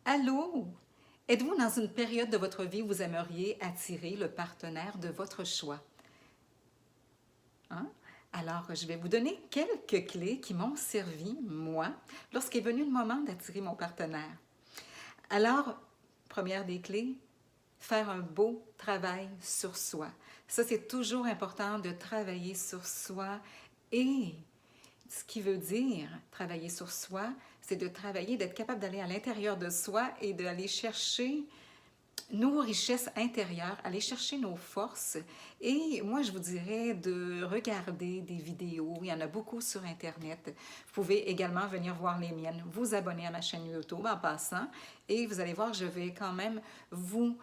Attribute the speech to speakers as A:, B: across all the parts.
A: Allô? Êtes-vous dans une période de votre vie où vous aimeriez attirer le partenaire de votre choix? Hein? Alors, je vais vous donner quelques clés qui m'ont servi, moi, lorsqu'est venu le moment d'attirer mon partenaire. Alors, première des clés, faire un beau travail sur soi. Ça, c'est toujours important de travailler sur soi et ce qui veut dire travailler sur soi, c'est de travailler, d'être capable d'aller à l'intérieur de soi et d'aller chercher nos richesses intérieures, aller chercher nos forces. Et moi, je vous dirais de regarder des vidéos. Il y en a beaucoup sur Internet. Vous pouvez également venir voir les miennes, vous abonner à ma chaîne YouTube en passant. Et vous allez voir, je vais quand même vous...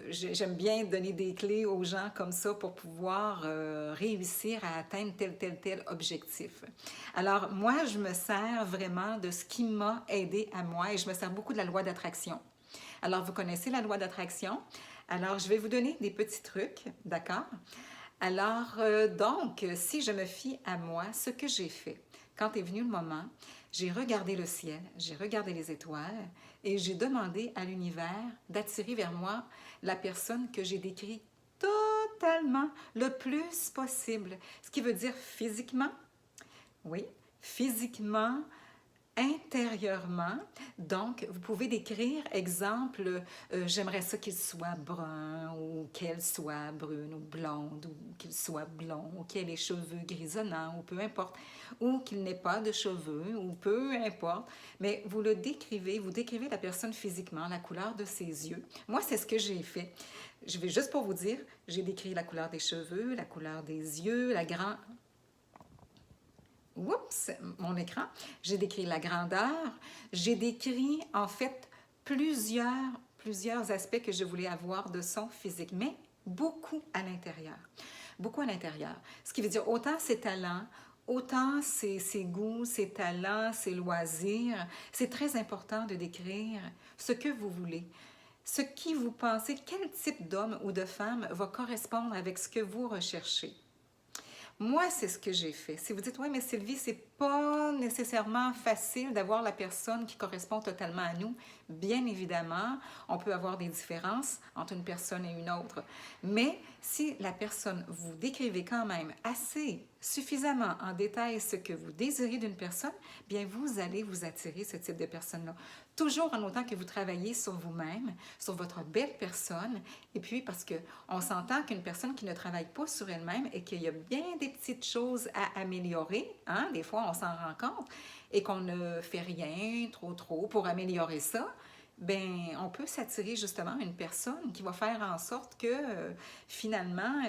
A: j'aime bien donner des clés aux gens comme ça pour pouvoir réussir à atteindre tel objectif. Alors, moi, je me sers vraiment de ce qui m'a aidé à moi et je me sers beaucoup de la loi d'attraction. Alors, vous connaissez la loi d'attraction. Alors, je vais vous donner des petits trucs, d'accord? Alors, donc, si je me fie à moi, ce que j'ai fait, quand est venu le moment, j'ai regardé le ciel, j'ai regardé les étoiles et j'ai demandé à l'univers d'attirer vers moi la personne que j'ai décrite totalement le plus possible. Ce qui veut dire physiquement, oui, physiquement, intérieurement. Donc, vous pouvez décrire, exemple, j'aimerais ça qu'il soit brun ou qu'elle soit brune ou blonde ou qu'il soit blond ou qu'il ait les cheveux grisonnants ou peu importe, ou qu'il n'ait pas de cheveux ou peu importe. Mais vous le décrivez, vous décrivez la personne physiquement, la couleur de ses yeux. Moi, c'est ce que j'ai fait. Je vais juste pour vous dire, j'ai décrit la couleur des cheveux, la couleur des yeux, la grande... Oups, mon écran. J'ai décrit la grandeur. J'ai décrit, en fait, plusieurs aspects que je voulais avoir de son physique, mais beaucoup à l'intérieur. Beaucoup à l'intérieur. Ce qui veut dire autant ses talents, autant ses goûts, ses talents, ses loisirs. C'est très important de décrire ce que vous voulez. Ce qui vous pensez, quel type d'homme ou de femme va correspondre avec ce que vous recherchez. Moi, c'est ce que j'ai fait. Si vous dites, oui, mais Sylvie, c'est pas nécessairement facile d'avoir la personne qui correspond totalement à nous. Bien évidemment, on peut avoir des différences entre une personne et une autre. Mais si la personne, vous décrivez quand même assez suffisamment en détail ce que vous désirez d'une personne, bien vous allez vous attirer ce type de personne-là. Toujours en autant que vous travaillez sur vous-même, sur votre belle personne, et puis parce qu'on s'entend qu'une personne qui ne travaille pas sur elle-même et qu'il y a bien des petites choses à améliorer, hein, des fois on s'en rend compte, et qu'on ne fait rien trop pour améliorer ça, ben on peut s'attirer justement à une personne qui va faire en sorte que finalement,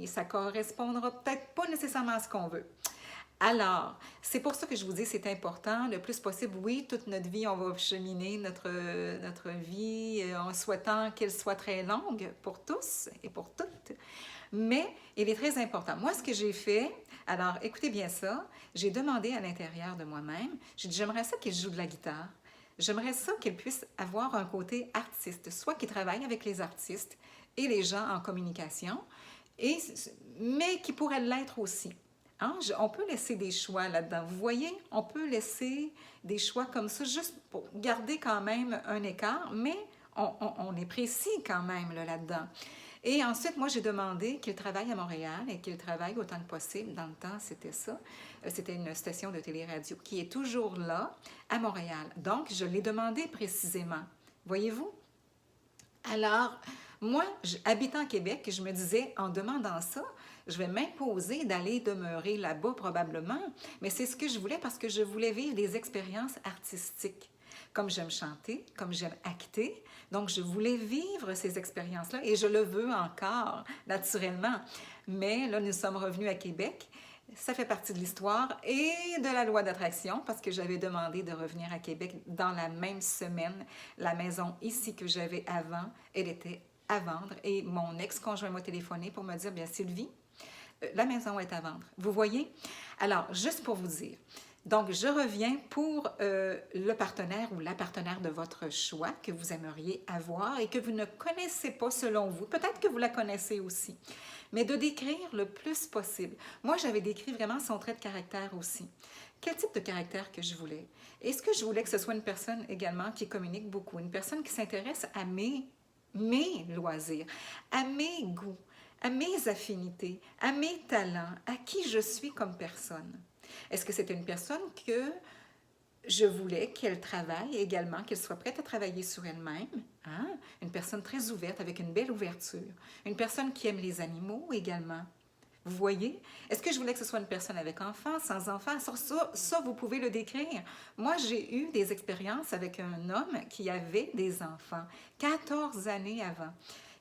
A: ça correspondra peut-être pas nécessairement à ce qu'on veut. Alors, c'est pour ça que je vous dis c'est important, le plus possible, oui, toute notre vie, on va cheminer notre vie en souhaitant qu'elle soit très longue pour tous et pour toutes, mais il est très important. Moi, ce que j'ai fait, alors écoutez bien ça, j'ai demandé à l'intérieur de moi-même, j'ai dit j'aimerais ça qu'il joue de la guitare, j'aimerais ça qu'il puisse avoir un côté artiste, soit qu'il travaille avec les artistes et les gens en communication, et, mais qui pourrait l'être aussi. Hein? On peut laisser des choix là-dedans. Vous voyez, on peut laisser des choix comme ça, juste pour garder quand même un écart, mais on est précis quand même là-dedans. Et ensuite, moi, j'ai demandé qu'il travaille à Montréal et qu'il travaille autant que possible. Dans le temps, c'était ça. C'était une station de télé-radio qui est toujours là, à Montréal. Donc, je l'ai demandé précisément. Voyez-vous? Alors, moi, habitant Québec, je me disais, en demandant ça, je vais m'imposer d'aller demeurer là-bas probablement, mais c'est ce que je voulais parce que je voulais vivre des expériences artistiques. Comme j'aime chanter, comme j'aime acter, donc je voulais vivre ces expériences-là et je le veux encore, naturellement. Mais là, nous sommes revenus à Québec. Ça fait partie de l'histoire et de la loi d'attraction parce que j'avais demandé de revenir à Québec dans la même semaine. La maison ici que j'avais avant, elle était à vendre et mon ex-conjoint m'a téléphoné pour me dire, bien Sylvie, la maison est à vendre. Vous voyez? Alors, juste pour vous dire, donc je reviens pour le partenaire ou la partenaire de votre choix que vous aimeriez avoir et que vous ne connaissez pas selon vous. Peut-être que vous la connaissez aussi, mais de décrire le plus possible. Moi, j'avais décrit vraiment son trait de caractère aussi. quel type de caractère que je voulais. Est-ce que je voulais que ce soit une personne également qui communique beaucoup, une personne qui s'intéresse à mes loisirs, à mes goûts, à mes affinités, à mes talents, à qui je suis comme personne? Est-ce que c'était une personne que je voulais qu'elle travaille également, qu'elle soit prête à travailler sur elle-même, hein? Une personne très ouverte, avec une belle ouverture, une personne qui aime les animaux également. Vous voyez? Est-ce que je voulais que ce soit une personne avec enfants, sans enfants? Ça, vous pouvez le décrire. Moi, j'ai eu des expériences avec un homme qui avait des enfants, 14 années avant.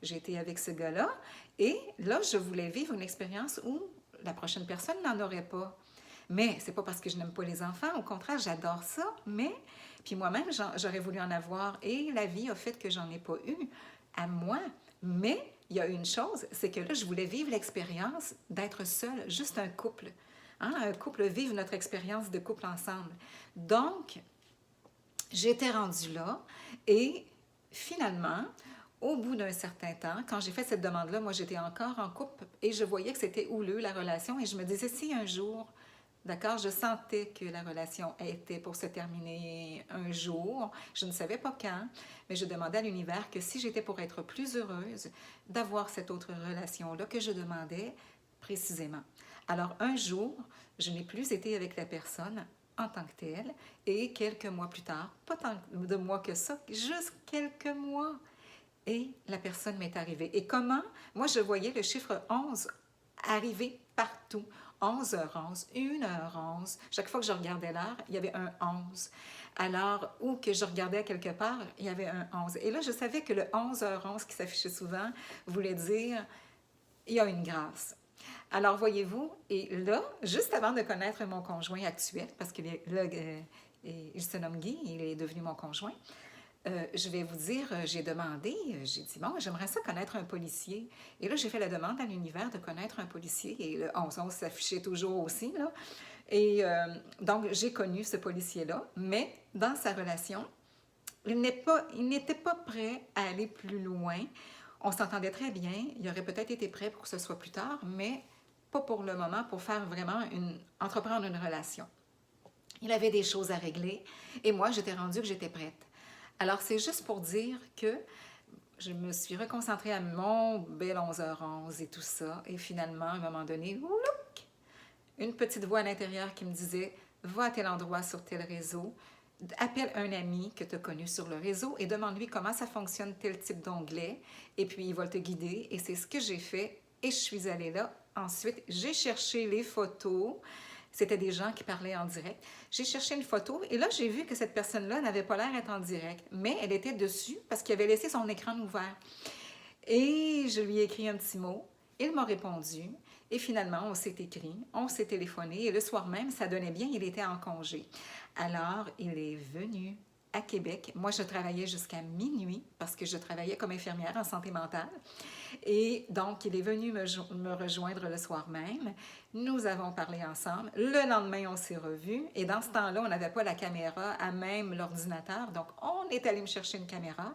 A: J'ai été avec ce gars-là et là, je voulais vivre une expérience où la prochaine personne n'en aurait pas. Mais c'est pas parce que je n'aime pas les enfants, au contraire, j'adore ça, mais puis moi-même, j'aurais voulu en avoir et la vie a fait que j'en ai pas eu à moi. Mais il y a une chose, c'est que là, je voulais vivre l'expérience d'être seule, juste un couple. Hein? Un couple, vivre notre expérience de couple ensemble. Donc, j'étais rendue là et finalement, au bout d'un certain temps, quand j'ai fait cette demande-là, moi, j'étais encore en couple et je voyais que c'était houleux, la relation, et je me disais, si un jour, d'accord, je sentais que la relation était pour se terminer un jour, je ne savais pas quand, mais je demandais à l'univers que si j'étais pour être plus heureuse, d'avoir cette autre relation-là que je demandais précisément. Alors, un jour, je n'ai plus été avec la personne en tant que telle, et quelques mois plus tard, pas tant de mois que ça, juste quelques mois, et la personne m'est arrivée. Et comment? Moi, je voyais le chiffre 11 arriver partout. 11h11, 1h11. Chaque fois que je regardais l'heure, il y avait un 11. Alors, ou que je regardais quelque part, il y avait un 11. Et là, je savais que le 11h11 qui s'affichait souvent voulait dire il y a une grâce. Alors, voyez-vous, et là, juste avant de connaître mon conjoint actuel, parce que là, il se nomme Guy, il est devenu mon conjoint, je vais vous dire, j'ai demandé, j'ai dit, bon, j'aimerais ça connaître un policier. Et là, j'ai fait la demande à l'univers de connaître un policier. Et le 11-11 s'affichait toujours aussi, là. Et donc, j'ai connu ce policier-là, mais dans sa relation, il n'était pas prêt à aller plus loin. On s'entendait très bien. Il aurait peut-être été prêt pour que ce soit plus tard, mais pas pour le moment, pour faire vraiment entreprendre une relation. Il avait des choses à régler et moi, j'étais rendue que j'étais prête. Alors, c'est juste pour dire que je me suis reconcentrée à mon bel 11h11 et tout ça. Et finalement, à un moment donné, look, une petite voix à l'intérieur qui me disait « Va à tel endroit sur tel réseau, appelle un ami que tu as connu sur le réseau et demande-lui comment ça fonctionne tel type d'onglet. Et puis, il va te guider. » Et c'est ce que j'ai fait et je suis allée là. Ensuite, j'ai cherché les photos. C'était des gens qui parlaient en direct. J'ai cherché une photo et là, j'ai vu que cette personne-là n'avait pas l'air d'être en direct, mais elle était dessus parce qu'il avait laissé son écran ouvert. Et je lui ai écrit un petit mot. Il m'a répondu. Et finalement, on s'est écrit, on s'est téléphoné. Et le soir même, ça donnait bien, il était en congé. Alors, il est venu à Québec. Moi, je travaillais jusqu'à minuit parce que je travaillais comme infirmière en santé mentale. Et donc, il est venu me rejoindre le soir même. Nous avons parlé ensemble. Le lendemain, on s'est revus. Et dans ce temps-là, on n'avait pas la caméra à même l'ordinateur. Donc, on est allé me chercher une caméra.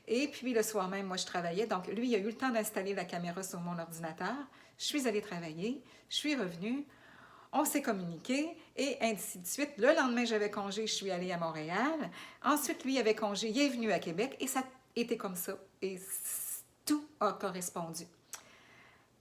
A: Et puis, le soir même, moi, je travaillais. Donc, lui, il a eu le temps d'installer la caméra sur mon ordinateur. Je suis allée travailler. Je suis revenue. On s'est communiqué et ainsi de suite. Le lendemain, j'avais congé, je suis allée à Montréal. Ensuite, lui avait congé, il est venu à Québec et ça a été comme ça. Et tout a correspondu.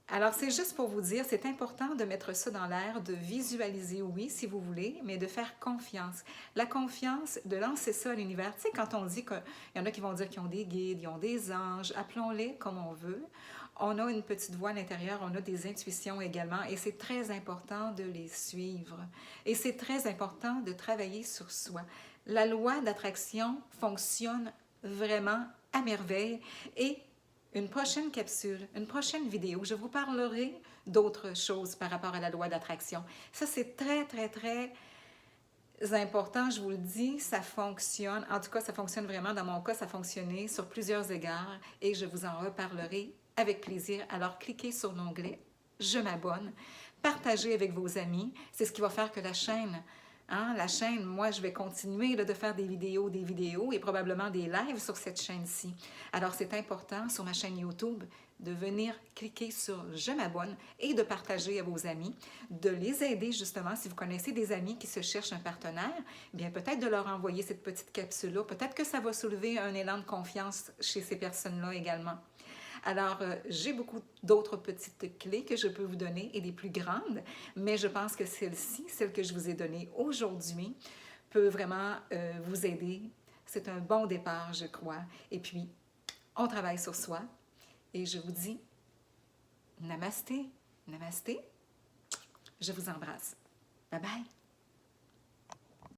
A: Alors, c'est juste pour vous dire, c'est important de mettre ça dans l'air, de visualiser, oui, si vous voulez, mais de faire confiance. La confiance, de lancer ça à l'univers. Tu sais, quand on dit qu'il y en a qui vont dire qu'ils ont des guides, ils ont des anges, appelons-les comme on veut. On a une petite voix à l'intérieur, on a des intuitions également, et c'est très important de les suivre. Et c'est très important de travailler sur soi. La loi d'attraction fonctionne vraiment à merveille, et une prochaine capsule, une prochaine vidéo, je vous parlerai d'autres choses par rapport à la loi d'attraction. Ça, c'est très, très, très important, je vous le dis, ça fonctionne. En tout cas, ça fonctionne vraiment. Dans mon cas, ça a fonctionné sur plusieurs égards, et je vous en reparlerai avec plaisir. Alors, cliquez sur l'onglet « Je m'abonne », partagez avec vos amis. C'est ce qui va faire que la chaîne Hein, la chaîne, moi, je vais continuer là, de faire des vidéos et probablement des lives sur cette chaîne-ci. Alors, c'est important sur ma chaîne YouTube de venir cliquer sur « Je m'abonne » et de partager à vos amis, de les aider justement, si vous connaissez des amis qui se cherchent un partenaire, bien peut-être de leur envoyer cette petite capsule-là. Peut-être que ça va soulever un élan de confiance chez ces personnes-là également. Alors, j'ai beaucoup d'autres petites clés que je peux vous donner et des plus grandes, mais je pense que celle-ci, celle que je vous ai donnée aujourd'hui, peut vraiment vous aider. C'est un bon départ, je crois. Et puis, on travaille sur soi et je vous dis namasté, namasté. Je vous embrasse. Bye bye.